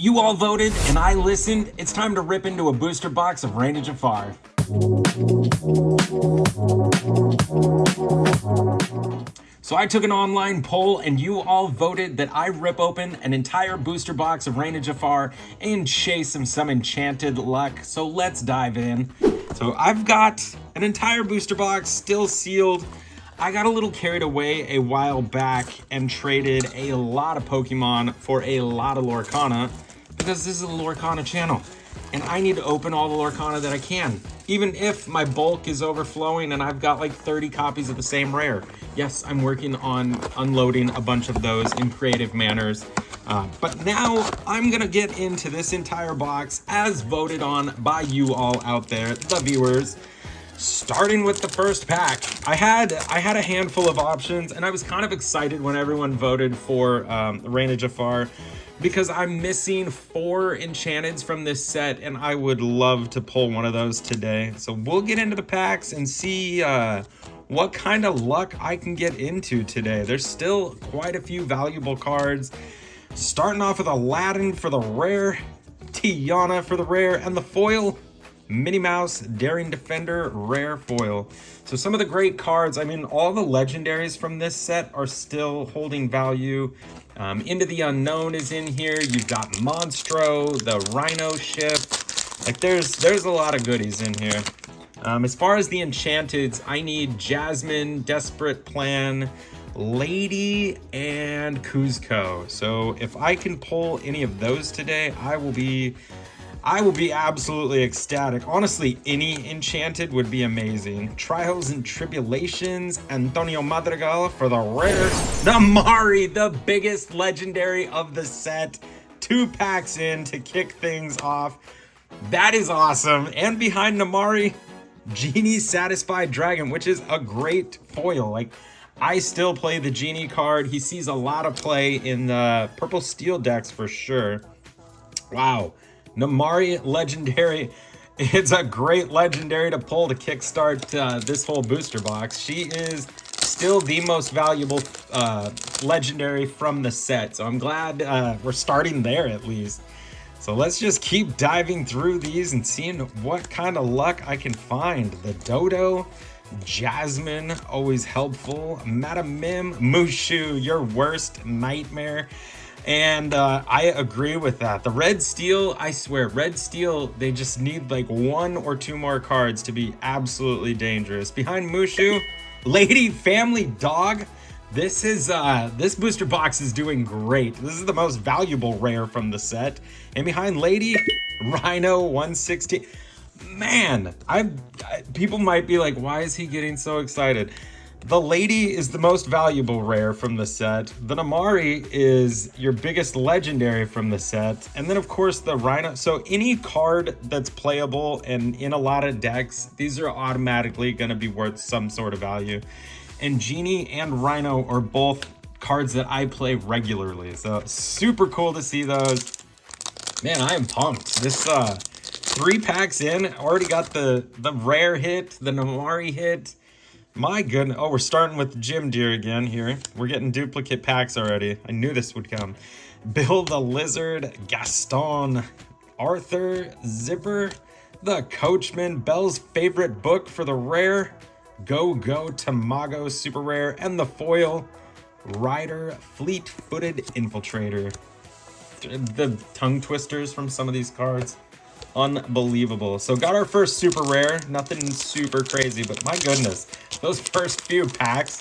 You all voted and I listened. It's time to rip into a booster box of Reign of Jafar. So I took an online poll and you all voted that I rip open an entire booster box of Reign of Jafar and chase some enchanted luck. So let's dive in. So I've got an entire booster box still sealed. I got a little carried away a while back and traded a lot of Pokemon for a lot of Lorcana because this is a Lorcana channel and I need to open all the Lorcana that I can, even if my bulk is overflowing and I've got like 30 copies of the same rare. Yes, I'm working on unloading a bunch of those in creative manners. But now I'm gonna get into this entire box as voted on by you all out there, the viewers. Starting with the first pack, I had a handful of options, and I was kind of excited when everyone voted for Reign of Jafar because I'm missing 4 Enchanteds from this set, and I would love to pull one of those today. So we'll get into the packs and see what kind of luck I can get into today. There's still quite a few valuable cards. Starting off with Aladdin for the rare, Tiana for the rare, and the foil, Minnie Mouse, Daring Defender, rare foil. So some of the great cards, I mean, all the legendaries from this set are still holding value. Into the Unknown is in here. You've got Monstro, the Rhino ship. Like there's a lot of goodies in here. As far as the Enchanteds, I need Jasmine, Desperate Plan, Lady, and Kuzco. So if I can pull any of those today, I will be absolutely ecstatic. Honestly, any Enchanted would be amazing. Trials and Tribulations, Antonio Madrigal for the rare. Namari, the biggest legendary of the set. 2 packs in to kick things off. That is awesome. And behind Namari, Genie Satisfied Dragon, which is a great foil. Like, I still play the Genie card. He sees a lot of play in the Purple Steel decks for sure. Wow. Namari legendary. It's a great legendary to pull to kickstart this whole booster box. She is still the most valuable legendary from the set. So I'm glad we're starting there at least. So let's just keep diving through these and seeing what kind of luck I can find. The Dodo, Jasmine, always helpful. Madam Mim, Mushu, your worst nightmare. And I agree with that. The Red Steel, I swear, Red Steel, they just need like 1 or 2 more cards to be absolutely dangerous. Behind Mushu, Lady Family Dog. This booster box is doing great. This is the most valuable rare from the set. And behind Lady, Rhino 160. Man, people might be like, why is he getting so excited? The Lady is the most valuable rare from the set. The Namari is your biggest legendary from the set. And then, of course, the Rhino. So any card that's playable and in a lot of decks, these are automatically going to be worth some sort of value. And Genie and Rhino are both cards that I play regularly. So super cool to see those. Man, I am pumped. This 3 packs in, already got the rare hit, the Namari hit. My goodness. Oh, we're starting with Jim Deere again here. We're getting duplicate packs already. I knew this would come. Bill the Lizard, Gaston, Arthur, Zipper, the Coachman, Belle's favorite book for the rare, Go Tamago super rare, and the foil, Rider, Fleet-Footed Infiltrator. The tongue twisters from some of these cards. Unbelievable. So got our first super rare, nothing super crazy, but my goodness, those first few packs,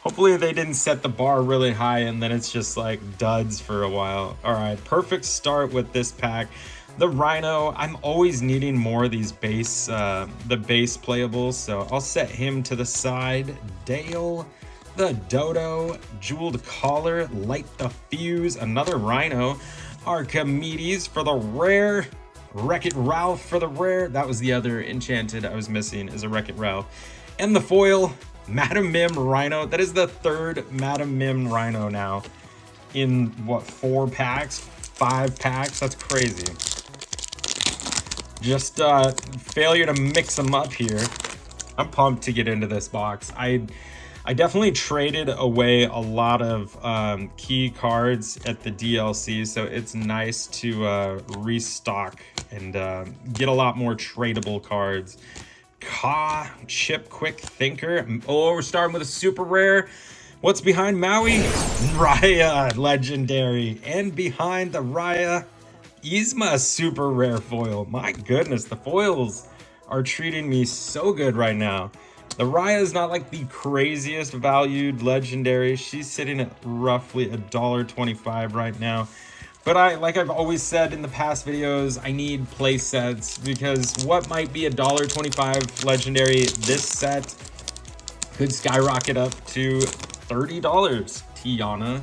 hopefully they didn't set the bar really high and then it's just like duds for a while. All right, perfect start with this pack. The Rhino, I'm always needing more of these base, the base playables, so I'll set him to the side. Dale, the Dodo, Jeweled Collar, Light the Fuse, another Rhino, Archimedes for the rare, Wreck-It Ralph for the rare. That was the other Enchanted I was missing, is a Wreck-It Ralph. And the foil, Madam Mim Rhino. That is the 3rd Madam Mim Rhino now in, what, 4 packs? 5 packs? That's crazy. Just failure to mix them up here. I'm pumped to get into this box. I definitely traded away a lot of key cards at the DLC, so it's nice to restock and get a lot more tradable cards. Chip Quick Thinker. Oh, we're starting with a super rare. What's behind Maui? Raya, legendary. And behind the Raya, Yzma, super rare foil. My goodness, the foils are treating me so good right now. The Raya is not like the craziest valued legendary. She's sitting at roughly $1.25 right now. But like I've always said in the past videos, I need play sets, because what might be $1.25 legendary, this set could skyrocket up to $30. Tiana.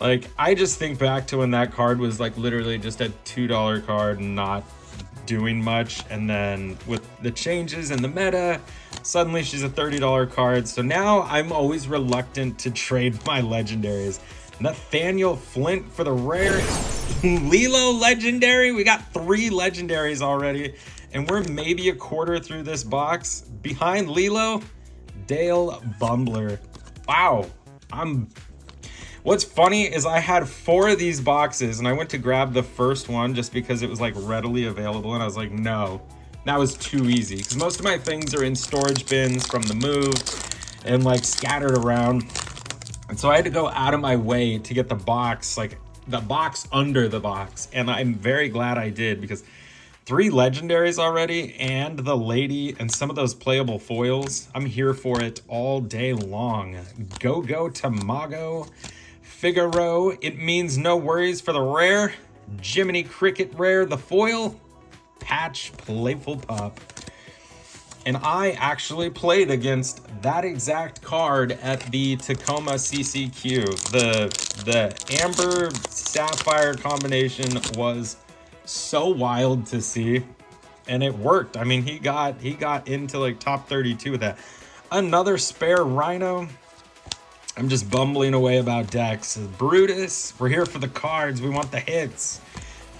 Like, I just think back to when that card was like literally just a $2 card, not doing much, and then with the changes in the meta, suddenly she's a $30 card. So now I'm always reluctant to trade my legendaries. Nathaniel Flint for the rare. Lilo legendary. We got 3 legendaries already, and we're maybe a quarter through this box. Behind Lilo, Dale Bumbler. Wow. What's funny is I had 4 of these boxes, and I went to grab the first one just because it was like readily available, and I was like, no, that was too easy, because most of my things are in storage bins from the move and like scattered around. And so I had to go out of my way to get the box, like the box under the box. And I'm very glad I did, because 3 legendaries already, and the lady, and some of those playable foils. I'm here for it all day long. Go Tamago. Figaro, it means no worries for the rare. Jiminy Cricket rare, the foil. Patch Playful Pup. And I actually played against that exact card at the Tacoma CCQ. The Amber Sapphire combination was so wild to see, and it worked. I mean, he got into like top 32 with that. Another spare Rhino. I'm just bumbling away about decks. Brutus, we're here for the cards. We want the hits.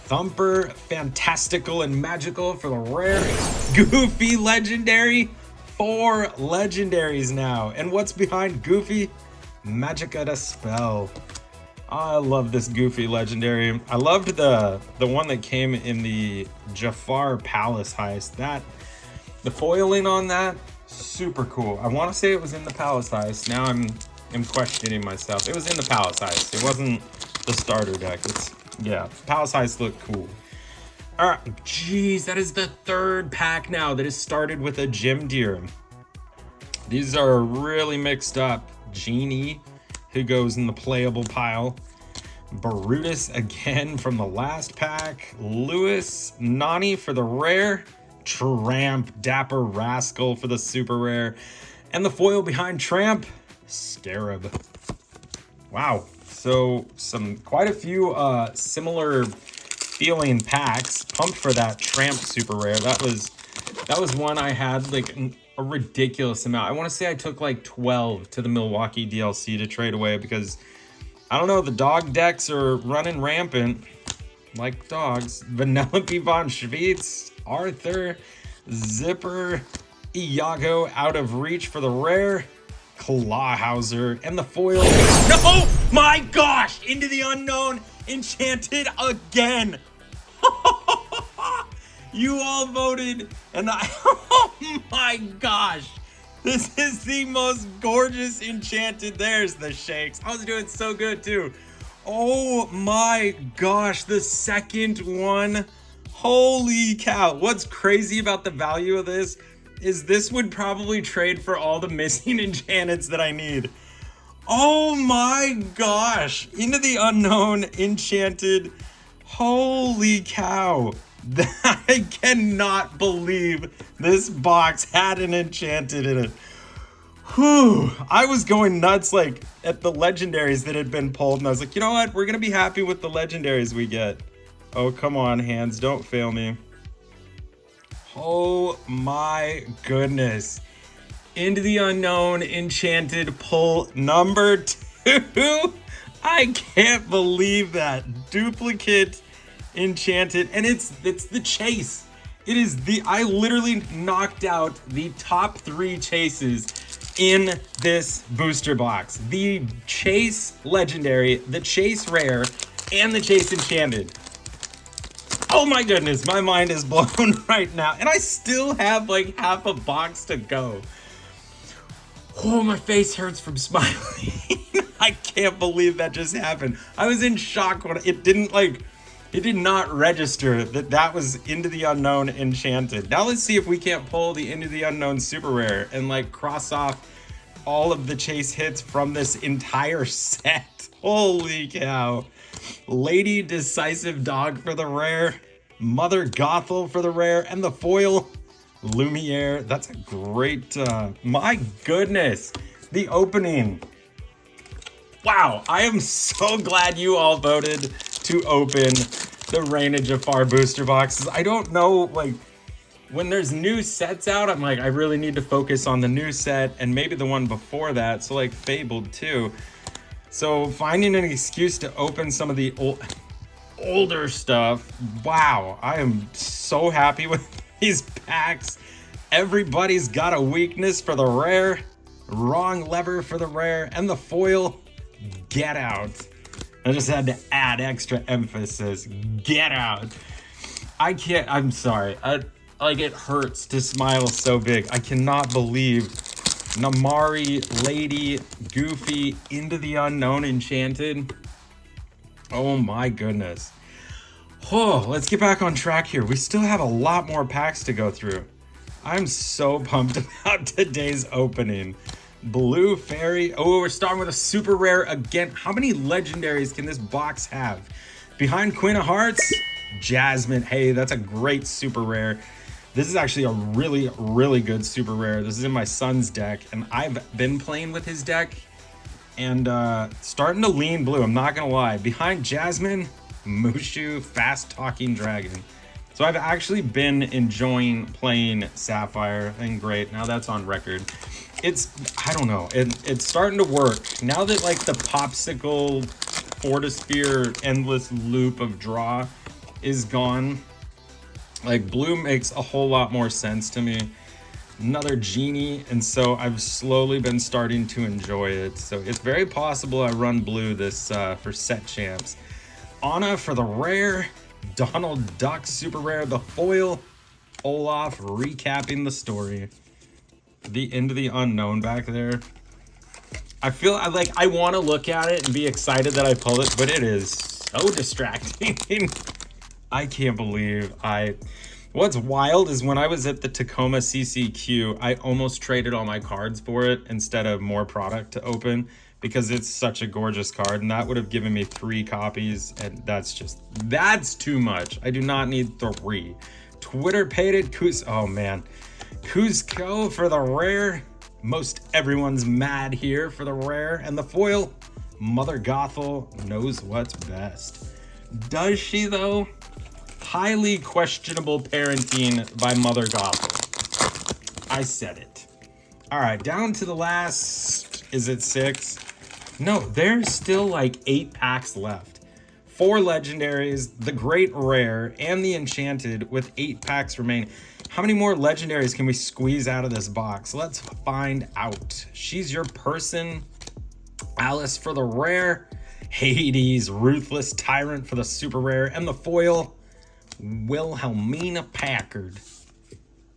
Thumper, fantastical and magical for the rare. Goofy legendary. 4 legendaries now. And what's behind Goofy? Magica to Spell. I love this Goofy legendary. I loved the one that came in the Jafar Palace heist. The foiling on that, super cool. I want to say it was in the Palace heist. Now I'm questioning myself. It was in the Palace heist. It wasn't the starter deck. Yeah, Palace heist looked cool. All right, geez, that is the 3rd pack now that has started with a Gym Deer. These are really mixed up. Genie, who goes in the playable pile. Brutus again from the last pack. Lewis, Nani for the rare. Tramp, Dapper Rascal for the super rare. And the foil behind Tramp, Scarab. Wow. So quite a few similar feeling packs. Pumped for that Tramp super rare. That was one I had like a ridiculous amount. I want to say I took like 12 to the Milwaukee DLC to trade away, because I don't know, the dog decks are running rampant like dogs. Vanellope von Schweetz, Arthur, Zipper, Iago out of reach for the rare. Clawhauser, and the foil. No! My gosh! Into the Unknown, Enchanted again! You all voted, and oh my gosh! This is the most gorgeous Enchanted. There's the shakes. I was doing so good too. Oh my gosh, the second one. Holy cow. What's crazy about the value of this is this would probably trade for all the missing enchantments that I need. Oh my gosh. Into the Unknown, Enchanted. Holy cow. I cannot believe this box had an Enchanted in it. Whew. I was going nuts like at the legendaries that had been pulled, and I was like, you know what? We're going to be happy with the legendaries we get. Oh, come on, hands. Don't fail me. Oh my goodness. Into the Unknown, Enchanted pull number 2. I can't believe that. Duplicate Enchanted, and it's the chase. It is I literally knocked out the top 3 chases in this booster box. The Chase Legendary, the Chase Rare, and the Chase Enchanted. Oh my goodness, my mind is blown right now. And I still have like half a box to go. Oh, my face hurts from smiling. I can't believe that just happened. I was in shock when it did not register that was Into the Unknown Enchanted. Now let's see if we can't pull the Into the Unknown Super Rare and like cross off all of the Chase hits from this entire set. Holy cow. Lady Decisive Dog for the rare, Mother Gothel for the rare, and the foil Lumiere. That's a great, my goodness, the opening. Wow, I am so glad you all voted to open the Reign of Jafar booster boxes. I don't know, like, when there's new sets out, I'm like, I really need to focus on the new set and maybe the one before that, so like Fabled too. So finding an excuse to open some of the older stuff, wow, I am so happy with these packs. Everybody's got a weakness for the rare, wrong lever for the rare, and the foil, get out. I just had to add extra emphasis, get out. I can't, I'm sorry, like it hurts to smile so big. I cannot believe Namari, Lady, Goofy, Into the Unknown Enchanted. Oh my goodness. Oh, let's get back on track here. We still have a lot more packs to go through. I'm so pumped about today's opening. Blue Fairy. Oh, we're starting with a super rare again. How many legendaries can this box have? Behind Queen of Hearts, Jasmine. Hey, that's a great super rare. This is actually a really, really good super rare. This is in my son's deck, and I've been playing with his deck and starting to lean blue, I'm not gonna lie. Behind Jasmine, Mushu, Fast Talking Dragon. So I've actually been enjoying playing Sapphire, and great, now that's on record. It's, I don't know, it's starting to work. Now that like the popsicle Fortisphere endless loop of draw is gone, like blue makes a whole lot more sense to me. Another genie, and so I've slowly been starting to enjoy it. So it's very possible I run blue this for set champs. Anna for the rare, Donald Duck super rare, the foil, Olaf recapping the story. The Into the Unknown back there. I feel like I want to look at it and be excited that I pulled it, but it is so distracting. I can't believe what's wild is when I was at the Tacoma CCQ, I almost traded all my cards for it instead of more product to open because it's such a gorgeous card, and that would have given me 3 copies, and that's too much. I do not need 3. Twitter pated oh man. Cusco for the rare. Most everyone's mad here for the rare, and the foil, Mother Gothel knows what's best. Does she though? Highly questionable parenting by Mother Gothel. I said it. All right, down to the last, is it 6? No, there's still like 8 packs left. 4 legendaries, the Great Rare, and the Enchanted with 8 packs remaining. How many more legendaries can we squeeze out of this box? Let's find out. She's Your Person, Alice for the rare, Hades, Ruthless Tyrant for the super rare, and the foil, Wilhelmina Packard.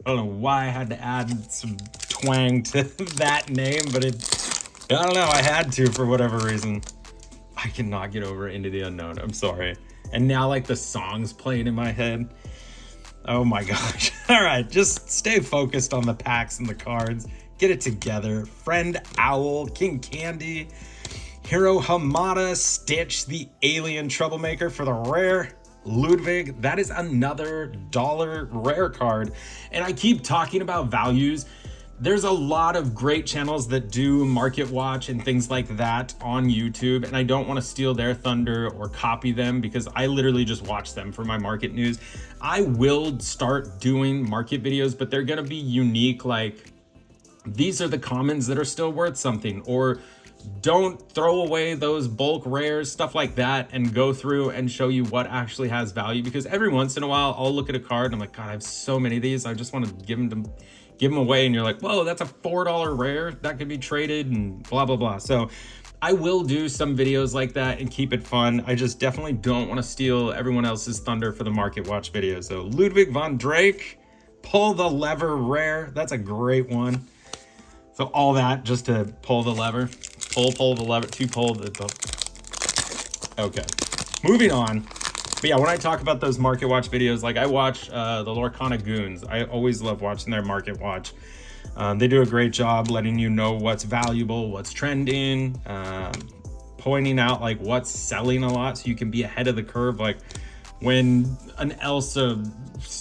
I don't know why I had to add some twang to that name, but I don't know, I had to for whatever reason. I cannot get over Into the Unknown, I'm sorry. And now like the song's playing in my head. Oh my gosh. All right, just stay focused on the packs and the cards. Get it together. Friend Owl, King Candy, Hero Hamada, Stitch, the Alien Troublemaker for the rare, Ludwig. That is another $1 rare card. And I keep talking about values. There's a lot of great channels that do market watch and things like that on YouTube, and I don't want to steal their thunder or copy them because I literally just watch them for my market news. I will start doing market videos, but they're going to be unique, like these are the commons that are still worth something, or don't throw away those bulk rares, stuff like that, and go through and show you what actually has value. Because every once in a while, I'll look at a card and I'm like, God, I have so many of these. I just want to give them away. And you're like, whoa, that's a $4 rare that could be traded and blah, blah, blah. So I will do some videos like that and keep it fun. I just definitely don't want to steal everyone else's thunder for the Market Watch video. So Ludwig von Drake, pull the lever rare. That's a great one. So all that just to pull the lever, pull the lever, to pull the, okay. Moving on. But yeah, when I talk about those Market Watch videos, like I watch the Lorcana Goons. I always love watching their Market Watch. They do a great job letting you know what's valuable, what's trending, pointing out like what's selling a lot so you can be ahead of the curve. Like when an Elsa,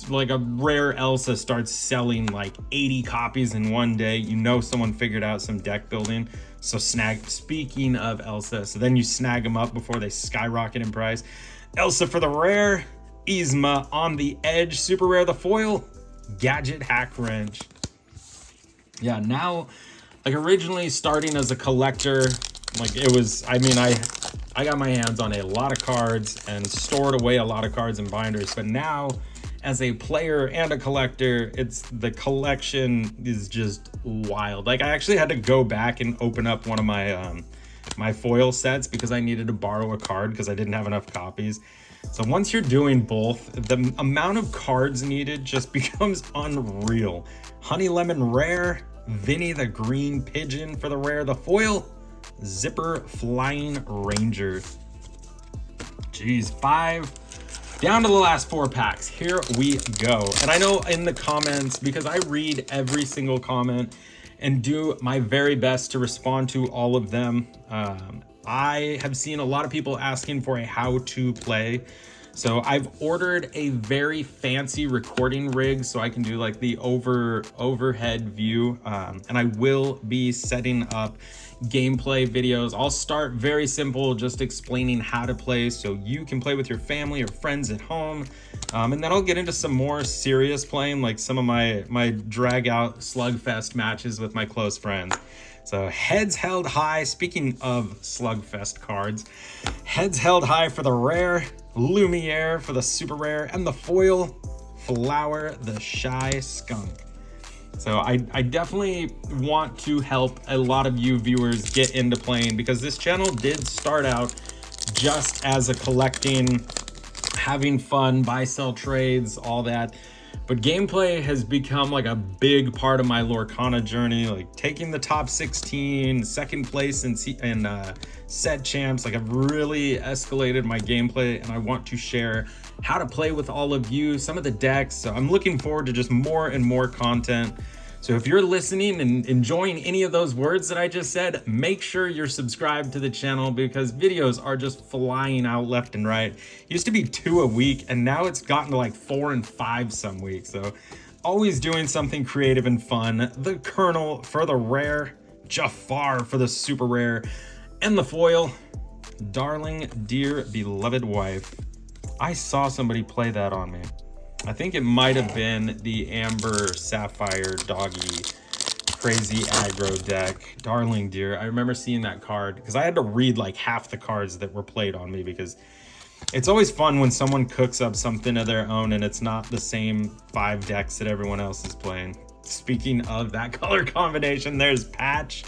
like a rare Elsa starts selling like 80 copies in one day, you know someone figured out some deck building. So speaking of Elsa, so then you snag them up before they skyrocket in price. Elsa for the rare, Yzma on the edge, super rare the foil, Gadget Hack Wrench. Yeah, now, like originally starting as a collector, like it was, I mean, I got my hands on a lot of cards and stored away a lot of cards in binders, but now as a player and a collector, the collection is just wild. Like I actually had to go back and open up one of my my foil sets because I needed to borrow a card because I didn't have enough copies. So once you're doing both, the amount of cards needed just becomes unreal. Honey Lemon rare, Vinny the Green Pigeon for the rare, the foil, Zipper Flying Ranger. Jeez, 5 down to the last 4 packs. Here we go. And I know in the comments, because I read every single comment and do my very best to respond to all of them. I have seen a lot of people asking for a how to play. So I've ordered a very fancy recording rig so I can do like the overhead view. And I will be setting up gameplay videos. I'll start very simple, just explaining how to play so you can play with your family or friends at home. And then I'll get into some more serious playing, like some of my drag out slugfest matches with my close friends. So heads held high, speaking of slugfest cards, heads held high for the rare, Lumiere for the super rare, and the foil, Flower the Shy Skunk. So I definitely want to help a lot of you viewers get into playing, because this channel did start out just as a collecting, having fun, buy, sell trades, all that. But gameplay has become like a big part of my Lorcana journey, like taking the top 16, second place in set champs. Like I've really escalated my gameplay and I want to share how to play with all of you, some of the decks. So I'm looking forward to just more and more content. So if you're listening and enjoying any of those words that I just said, make sure you're subscribed to the channel, because videos are just flying out left and right. It used to be 2 a week and now it's gotten to like 4 and 5 some weeks. So always doing something creative and fun. The Colonel for the rare, Jafar for the super rare, and the foil, Darling Dear Beloved Wife. I saw somebody play that on me. I think it might have been the Amber Sapphire Doggy crazy aggro deck. Darling Dear. I remember seeing that card because I had to read like half the cards that were played on me, because it's always fun when someone cooks up something of their own and it's not the same 5 decks that everyone else is playing. Speaking of that color combination, there's Patch.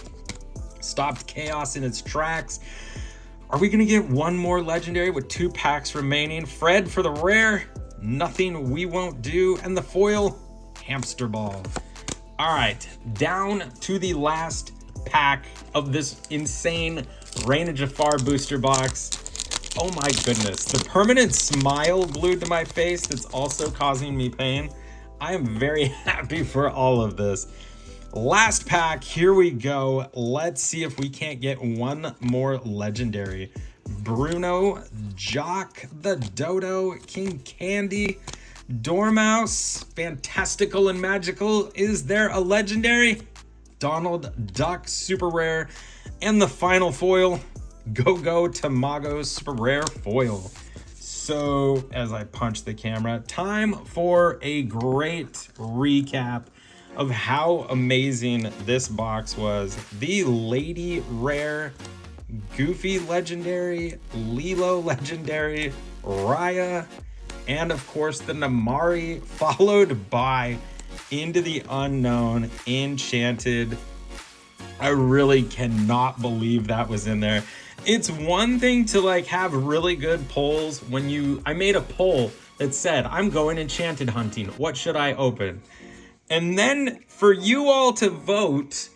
Stopped chaos in its tracks. Are we gonna get one more legendary with 2 packs remaining? Fred for the rare, Nothing We Won't Do, and the foil, Hamster Ball. All right, down to the last pack of this insane Reign of Jafar booster box. Oh my goodness, the permanent smile glued to my face that's also causing me pain. I am very happy for all of this. Last pack, here we go. Let's see if we can't get one more legendary. Bruno, Jock the Dodo, King Candy, Dormouse, Fantastical and Magical. Is there a legendary? Donald Duck, super rare, and the final foil, Go-Go Tamago, super rare foil. So as I punch the camera, time for a great recap of how amazing this box was. The Lady Rare, Goofy Legendary, Lilo Legendary, Raya, and of course the Namari, followed by Into the Unknown, Enchanted. I really cannot believe that was in there. It's one thing to like have really good polls when I made a poll that said, I'm going Enchanted hunting. What should I open? And then for you all to vote,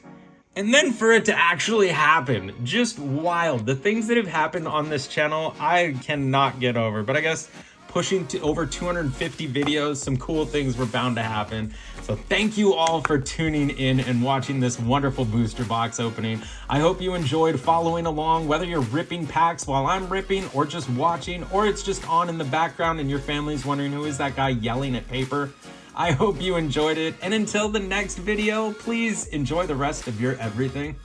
and then for it to actually happen. Just wild. The things that have happened on this channel, I cannot get over. But I guess pushing to over 250 videos, some cool things were bound to happen. So thank you all for tuning in and watching this wonderful booster box opening. I hope you enjoyed following along, whether you're ripping packs while I'm ripping, or just watching, or it's just on in the background and your family's wondering who is that guy yelling at paper. I hope you enjoyed it, and until the next video, please enjoy the rest of your everything.